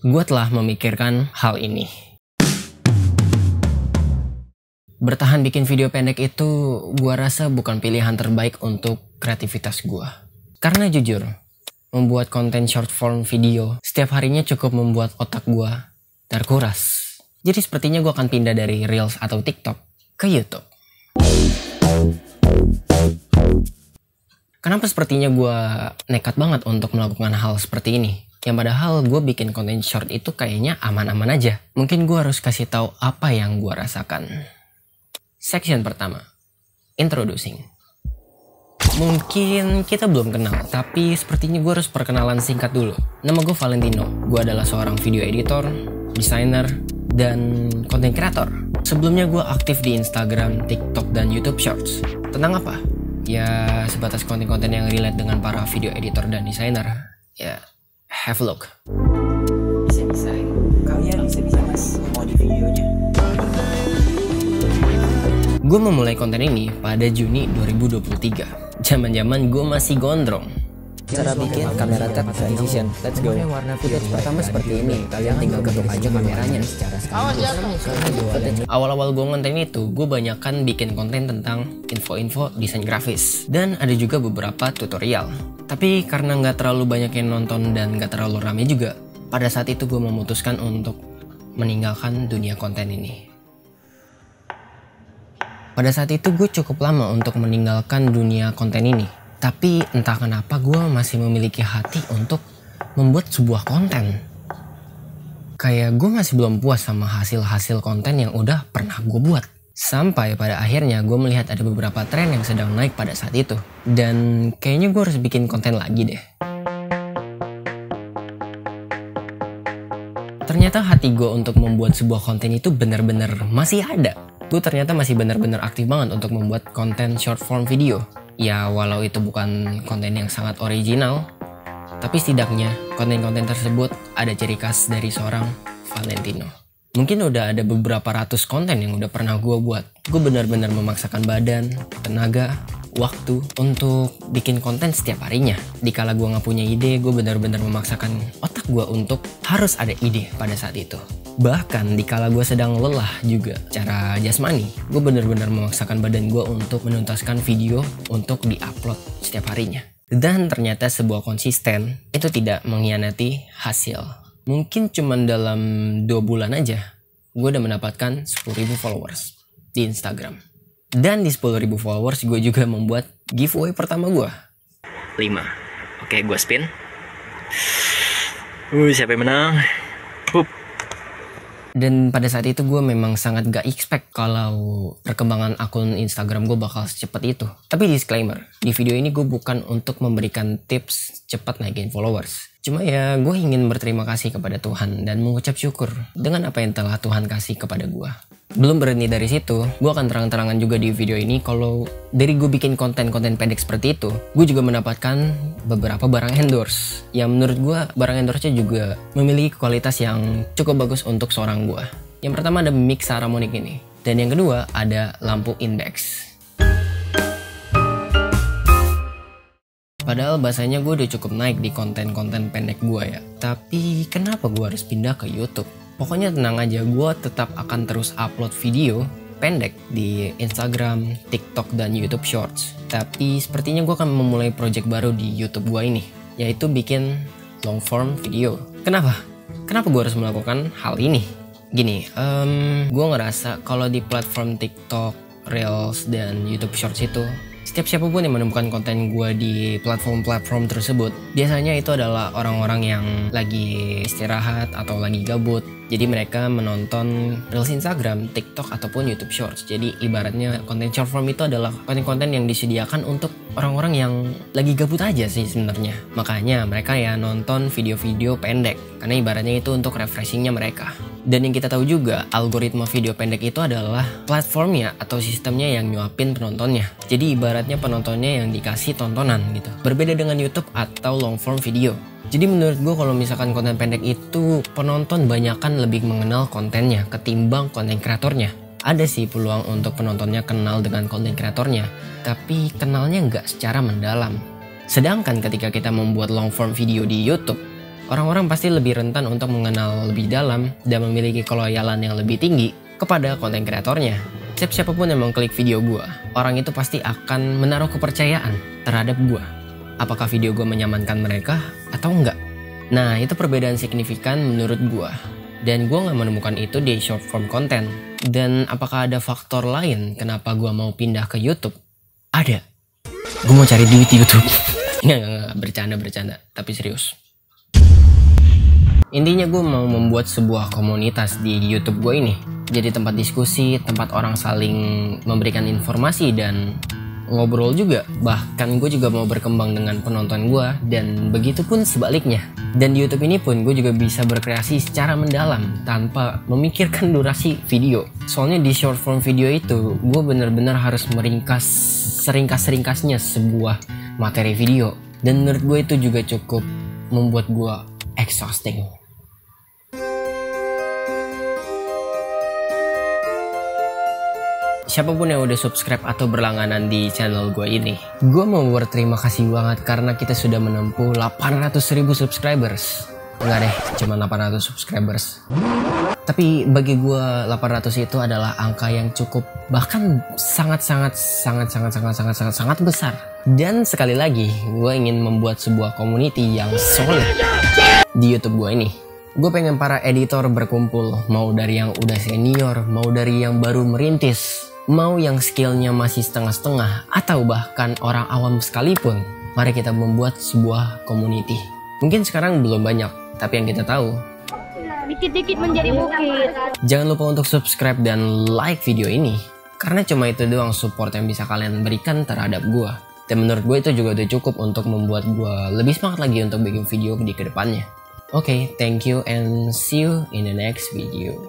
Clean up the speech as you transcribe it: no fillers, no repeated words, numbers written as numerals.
Gue telah memikirkan hal ini. Bertahan bikin video pendek itu gue rasa bukan pilihan terbaik untuk kreativitas gue. Karena jujur, membuat konten short form video setiap harinya cukup membuat otak gue terkuras. Jadi sepertinya gue akan pindah dari Reels atau TikTok ke YouTube. Kenapa sepertinya gue nekat banget untuk melakukan hal seperti ini? Yang padahal gue bikin konten short itu kayaknya aman-aman aja. Mungkin gue harus kasih tahu apa yang gue rasakan. Section pertama, introducing. Mungkin kita belum kenal, tapi sepertinya gue harus perkenalan singkat dulu. Nama gue Valentino, gue adalah seorang video editor, desainer, dan konten kreator. Sebelumnya gue aktif di Instagram, TikTok, dan YouTube Shorts. Tentang apa? Ya sebatas konten-konten yang relate dengan para video editor dan desainer. Ya, have a look. Bisa-bisa, kalian bisa-bisa mas, mau di videonya. Gue memulai konten ini pada Juni 2023. Zaman-zaman gue masih gondrong. Cara bikin kamera tap transition. Let's go. Warna footage pertama seperti ini. Kalian tinggal ketuk aja kameranya. Awal-awal gue konten itu, gue banyakkan bikin konten tentang info-info desain grafis. Dan ada juga beberapa tutorial. Tapi karena nggak terlalu banyak yang nonton dan nggak terlalu rame juga, pada saat itu gue memutuskan untuk meninggalkan dunia konten ini. Pada saat itu gue cukup lama untuk meninggalkan dunia konten ini. Tapi entah kenapa gue masih memiliki hati untuk membuat sebuah konten. Kayak gue masih belum puas sama hasil-hasil konten yang udah pernah gue buat. Sampai pada akhirnya gue melihat ada beberapa tren yang sedang naik pada saat itu. Dan kayaknya gue harus bikin konten lagi deh. Ternyata hati gue untuk membuat sebuah konten itu bener-bener masih ada. Gue ternyata masih bener-bener aktif banget untuk membuat konten short form video. Ya walau itu bukan konten yang sangat original, tapi setidaknya konten-konten tersebut ada ciri khas dari seorang Valentino. Mungkin udah ada beberapa ratus konten yang udah pernah gue buat. Gue benar-benar memaksakan badan, tenaga, waktu untuk bikin konten setiap harinya. Dikala gue gak punya ide, gue benar-benar memaksakan otak gue untuk harus ada ide pada saat itu. Bahkan dikala gue sedang lelah juga secara jasmani, gue benar-benar memaksakan badan gue untuk menuntaskan video untuk diupload setiap harinya. Dan ternyata sebuah konsisten itu tidak mengkhianati hasil. Mungkin cuman dalam 2 bulan aja, gue udah mendapatkan 10.000 followers di Instagram. Dan di 10.000 followers gue juga membuat giveaway pertama gue. 5. Oke, gue spin. Siapa yang menang? Hup. Dan pada saat itu gue memang sangat gak expect kalau perkembangan akun Instagram gue bakal secepat itu. Tapi disclaimer, di video ini gue bukan untuk memberikan tips cepat naikin followers. Cuma ya gue ingin berterima kasih kepada Tuhan dan mengucap syukur dengan apa yang telah Tuhan kasih kepada gue. Belum berhenti dari situ, gue akan terang-terangan juga di video ini kalau dari gue bikin konten-konten pendek seperti itu, gue juga mendapatkan beberapa barang endorse. Yang menurut gue barang endorse-nya juga memiliki kualitas yang cukup bagus untuk seorang gue. Yang pertama ada mic Saramonic ini. Dan yang kedua ada lampu Index. Padahal bahasanya gue udah cukup naik di konten-konten pendek gue ya. Tapi kenapa gue harus pindah ke YouTube? Pokoknya tenang aja, gue tetap akan terus upload video pendek di Instagram, TikTok, dan YouTube Shorts. Tapi sepertinya gue akan memulai project baru di YouTube gue ini, yaitu bikin long form video. Kenapa? Kenapa gue harus melakukan hal ini? Gini, gue ngerasa kalau di platform TikTok, Reels, dan YouTube Shorts itu, setiap siapapun yang menemukan konten gue di platform-platform tersebut, biasanya itu adalah orang-orang yang lagi istirahat atau lagi gabut. Jadi mereka menonton Reels Instagram, TikTok, ataupun YouTube Shorts. Jadi ibaratnya konten short form itu adalah konten-konten yang disediakan untuk orang-orang yang lagi gabut aja sih sebenarnya. Makanya mereka ya nonton video-video pendek, karena ibaratnya itu untuk refreshingnya mereka. Dan yang kita tahu juga, algoritma video pendek itu adalah platformnya atau sistemnya yang nyuapin penontonnya. Jadi ibaratnya penontonnya yang dikasih tontonan gitu. Berbeda dengan YouTube atau long form video. Jadi menurut gue kalau misalkan konten pendek itu penonton banyakan lebih mengenal kontennya ketimbang konten kreatornya. Ada sih peluang untuk penontonnya kenal dengan konten kreatornya, tapi kenalnya nggak secara mendalam. Sedangkan ketika kita membuat long form video di YouTube, Orang-orang pasti lebih rentan untuk mengenal lebih dalam dan memiliki keloyalan yang lebih tinggi kepada konten kreatornya. Siapapun yang mengklik video gue, orang itu pasti akan menaruh kepercayaan terhadap gue. Apakah video gue menyamankan mereka atau enggak? Nah, itu perbedaan signifikan menurut gue. Dan gue gak menemukan itu di short form content. Dan apakah ada faktor lain kenapa gue mau pindah ke YouTube? Ada. Gue mau cari duit di YouTube. Nggak, bercanda. Tapi serius. Intinya gue mau membuat sebuah komunitas di YouTube gue ini. Jadi tempat diskusi, tempat orang saling memberikan informasi dan ngobrol juga. Bahkan gue juga mau berkembang dengan penonton gue dan begitu pun sebaliknya. Dan di YouTube ini pun gue juga bisa berkreasi secara mendalam tanpa memikirkan durasi video. Soalnya di short form video itu gue bener-bener harus meringkas seringkas-ringkasnya sebuah materi video. Dan menurut gue itu juga cukup membuat gue exhausting. Siapapun yang udah subscribe atau berlangganan di channel gue ini, gue mau berterima kasih banget karena kita sudah menempuh 800.000 subscribers. Enggak deh, cuma 800 subscribers. Tapi bagi gue 800 itu adalah angka yang cukup, bahkan sangat besar. Dan sekali lagi, gue ingin membuat sebuah community yang solid di YouTube gue ini. Gue pengen para editor berkumpul, mau dari yang udah senior, mau dari yang baru merintis, mau yang skillnya masih setengah-setengah, atau bahkan orang awam sekalipun. Mari kita membuat sebuah community. Mungkin sekarang belum banyak, tapi yang kita tahu, dikit-dikit menjadi bukit. Jangan lupa untuk subscribe dan like video ini, karena cuma itu doang support yang bisa kalian berikan terhadap gue. Dan menurut gue itu juga udah cukup untuk membuat gue lebih semangat lagi untuk bikin video di kedepannya. Oke, thank you and see you in the next video.